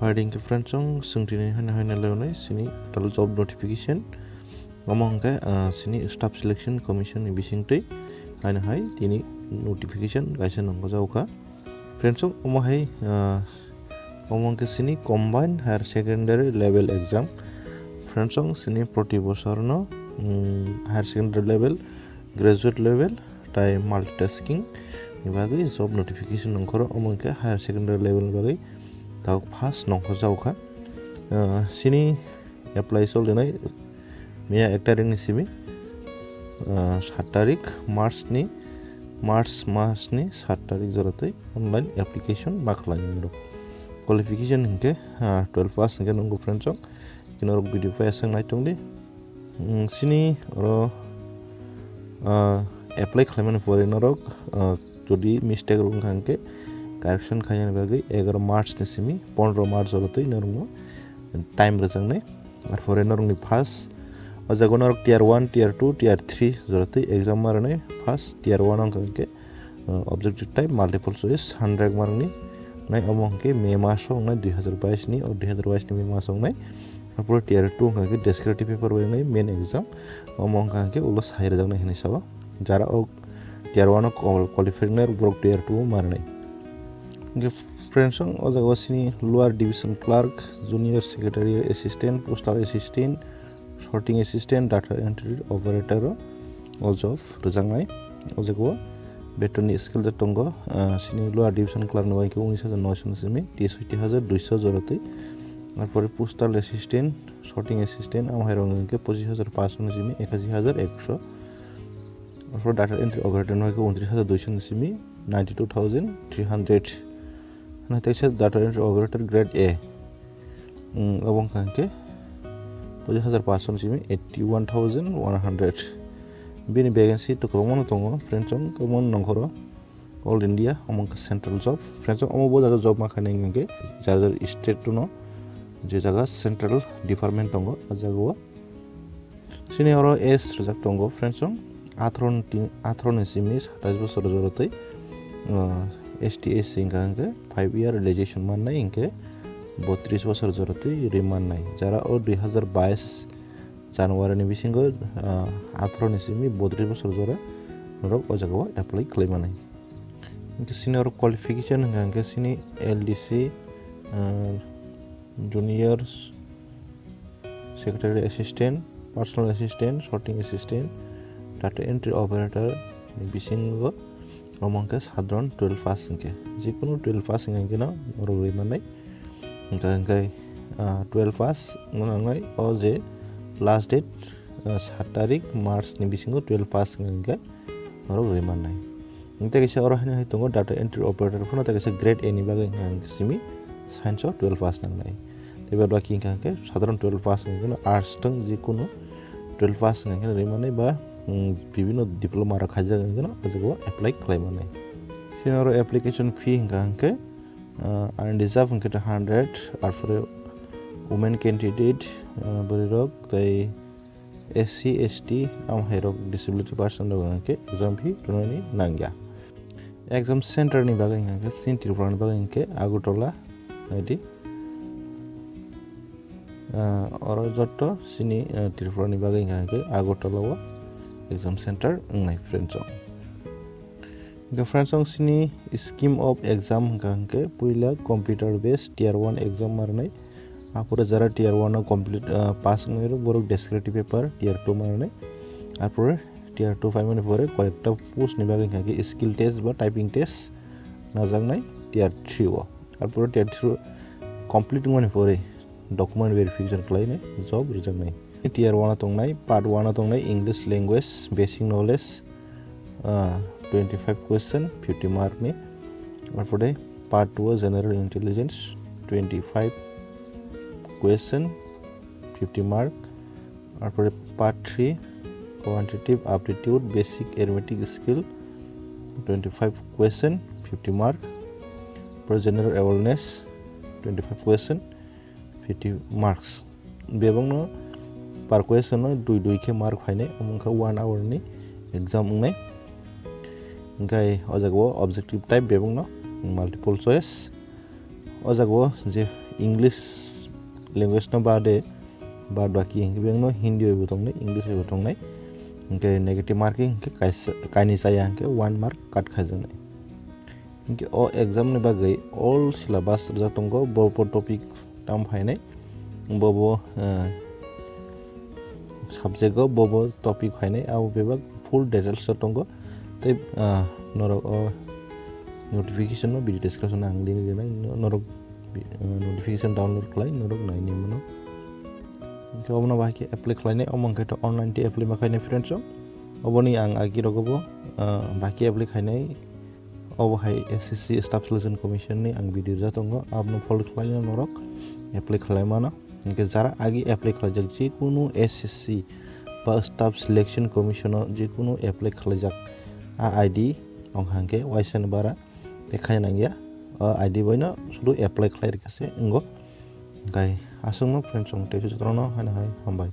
Finding friends on Sungtini Hana Leone, Sini, job notification. Among Sini Staff Selection Commission in Bishingte, and high, Tini notification, Gaisan on Gozauka. Friends of Omahai among Sini combined higher secondary level exam. Friends of Sini Protibosorno, higher secondary level, graduate level, time multitasking. Ibagi job notification on Koro among higher secondary level bagi. Tau pass nongko jauka sini apply sol denai meya 1 tarik ni simi 7 tarik March ni 7 tarik jorotai online application baklani ro qualification hinke 12 pass hinke nongko friends ok kinorok video file sang naitongli sini ro apply khlaimani pore norok jodi mistake rung hanke correction खाने बागी 11 मार्च ने सिमी 15 मार्च होते ही नरंगो time रजंगने और foreigner उन्हें पास और जगह नरक tier 1 tier 2 tier 3 जरूरत है एग्जाम मारने पास tier 1 अंक के ऑब्जेक्टिव टाइप मल्टीपल चॉइस 100 मारने नहीं अमों के मई मास हो ना 2022 नहीं और 2022 में मई मास हो नहीं और पूरे tier 2 अंक के डिस्क्रिप्टिव पेपर वाले नहीं मेन एग्जाम अमों के उल्लास हायर रजंगने है नहीं सब जरा और tier 1 क्वालिफायर ब्रोक tier 2 मारने Friends on Ozagosini, Lower Division Clerk, Junior Secretary Assistant, Postal Assistant, Sorting Assistant, Data Entry Operator, also of Razangai, Ozago, Betoni Skill the Tongo, Sini Lower Division Clerk Novaki, only has a notion simi, TSVT has a Duisa Zorati, and for a Postal Assistant, Sorting Assistant, Amharonga, Position has a person simi, Ekazi has a extra. For Data Entry Operator Novaki, only has a Duishan simi, 92,300. Data entry operator grade A. Abong kanke 50,000 person simi 81,100. Bini vacancy to common tongo friends on common nongoro all India among central job friends on omo job makane nge jagar state to no je jaga central department tongo ajago sini oro S result tongo friends on athron simi 27 bosor jorotai STS सिंगांगे 5 year realization मान नहीं इनके 32 बছর जरूरत है Riemann नहीं जरा और 2022 जनवरी ने बिसिंगो आथरो निसिमी 32 बছর जरा नरक अजगवा अप्लाई क्लेम नहीं इनके सीनियर क्वालिफिकेशन इनके सीनी LDC junior secretary assistant personal assistant sorting assistant data entry operator बिसिंगो Omongke sadron 12 pass inke jikunu 12 pass inke na roi manai ingkai 12 pass ngonangai oje last date 7 tarik March ni bisingo 12 pass inke roi manai ingte kisa oro hine tongo data entry operator phono ta kisa grade A ni bagai ingke simi science 12 pass nangai tebe baki ingke sadron 12 pass inke arts tong jikunu 12 pass inke roi manai ba বিভিন্ন diploma রাখা যায় কেন অজগো apply claim নাই সিনার application fee গাঙ্কে আর reserve কে 100 আর ফরে women candidate বরিরক তাই SC ST আম হেরক disability person গাঙ্কে এক্সাম ফি রনি নাঙ্গা এক্সাম সেন্টার নি বাগাই গাঙ্কে সিন ত্রিপুরা বাগাইকে আগরতলা আইডি और जट्ट सिनी ত্রিপুরা নি बागै गांके Agartala exam center ngai friends on the friends on sini scheme of exam ganke puila computer based tier 1 exam marnai apore jara tier 1 complete pass ngai borok descriptive paper tier 2 marnai apore tier 2 5 mane pore koyekta post ni bagai ganke skill test ba typing test na jangnai tier 3 o apore tier 3 complete ngone pore document verification khlainai job rejangnai tier 1 tongnai part 1 tongnai English language basic knowledge 25 question 50 mark ni और for part 2 general intelligence 25 question 50 mark और for part 3 quantitative aptitude basic arithmetic skill 25 question 50 mark for general awareness 25 question 50 marks bebongno per question no dui ke mark phaine amongka 1 hour ni exam ngai ngai ojago objective type bebongno multiple choice ojago je English language न बाद बाकी बेंगनो हिंदी बो दंनाय English बो दंनाय इनके negative marking के काइनि साया के 1 mark काट खाजोंनाय इनके ओ एग्जाम ने बागै ऑल सिलेबस जातंगो बो टपिक ताम फायनाय बो सब्जेक्ट बो टपिक फायनाय आव बेबा फुल डिटेल्स जातंगो तै नरक नोटिफिकेशन नो भिडियो डिस्कशन आं लिंक देनाय नरक नोटिफिकेशन डाउनलोड खालाय नरक नायनि मोनो इनके अबना बाकी एप्लाई खालायनाय अमंके तो ऑनलाइन टी एप्लाई माखायनाय फ्रेंड्स अबनी आं आगि रगबो बाकी एप्लाई खायनाय अबहाय एसएससी स्टाफ सिलेक्शन कमिशन नि आं भिडियो जातंगो आपनो फॉलो खालायना नरक एप्लाई खालायमाना इनके जारा आगि एप्लाई खालायजाक जिकुनु एसएससी बा स्टाफ सिलेक्शन कमिशन जिकुनु एप्लाई खालायजाक आईडी अंहांके वाइसन बारा देखायनांगिया आईडी बयना सुदु एप्लाई खालायरखासे इंगो गाय आसंनो फ्रेंड्स टेक्स जत्रनो हाय हामबाय